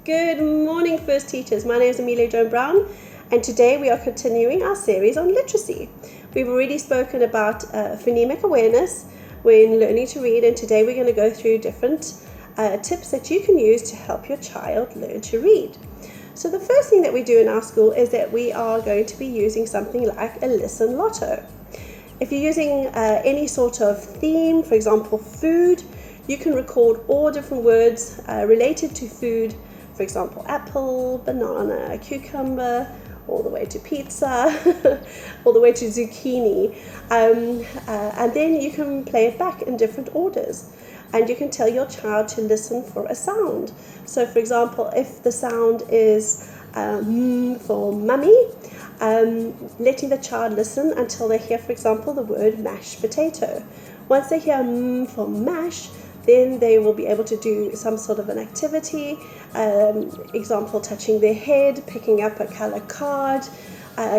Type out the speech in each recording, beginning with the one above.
Good morning, First Teachers. My name is Amelia Brown, and today we are continuing our series on literacy. We've already spoken about phonemic awareness when learning to read, and today we're going to go through different tips that you can use to help your child learn to read. So the first thing that we do in our school is that we are going to be using something like a listen lotto. If you're using any sort of theme, for example, food, you can record all different words related to food, for example, apple, banana, cucumber, all the way to pizza, all the way to zucchini. And then you can play it back in different orders. And you can tell your child to listen for a sound. So, for example, if the sound is for mummy, letting the child listen until they hear, for example, the word mashed potato. Once they hear for mash, then they will be able to do some sort of an activity, example, touching their head, picking up a color card,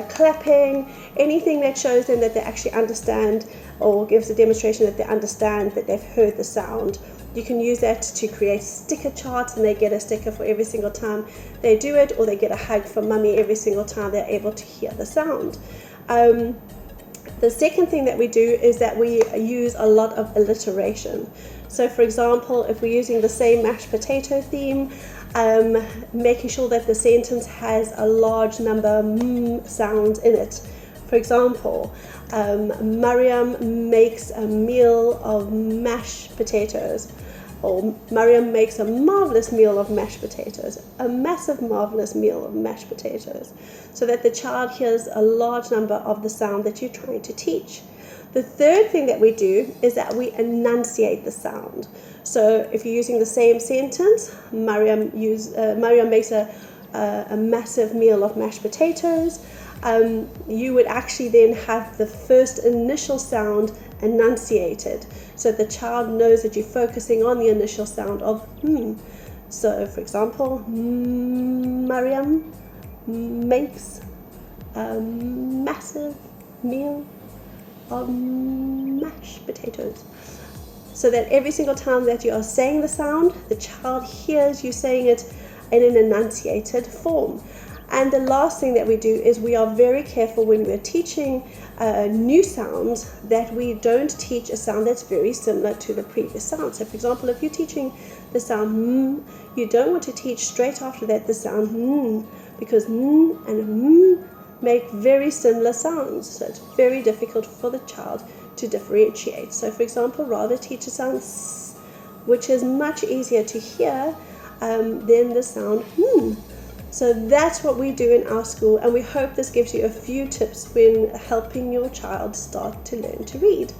clapping, anything that shows them that they actually understand or gives a demonstration that they understand that they've heard the sound. You can use that to create sticker charts, and they get a sticker for every single time they do it, or they get a hug from mummy every single time they're able to hear the sound. The second thing that we do is that we use a lot of alliteration. So, for example, if we're using the same mashed potato theme, making sure that the sentence has a large number of sounds in it. For example, Maryam makes a meal of mashed potatoes, or Maryam makes a marvellous meal of mashed potatoes, a massive marvellous meal of mashed potatoes, so that the child hears a large number of the sound that you're trying to teach. The third thing that we do is that we enunciate the sound. So if you're using the same sentence, Maryam makes a massive meal of mashed potatoes, you would actually then have the first initial sound enunciated, so the child knows that you're focusing on the initial sound of So, for example, Maryam makes a massive meal of mashed potatoes. So that every single time that you are saying the sound, the child hears you saying it in an enunciated form. And the last thing that we do is we are very careful when we're teaching new sounds that we don't teach a sound that's very similar to the previous sound. So, for example, if you're teaching the sound you don't want to teach straight after that the sound because and make very similar sounds. So it's very difficult for the child to differentiate. So, for example, rather teach a sound s, which is much easier to hear than the sound So that's what we do in our school, and we hope this gives you a few tips when helping your child start to learn to read.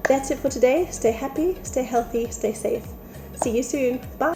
That's it for today. Stay happy, stay healthy, stay safe. See you soon. Bye.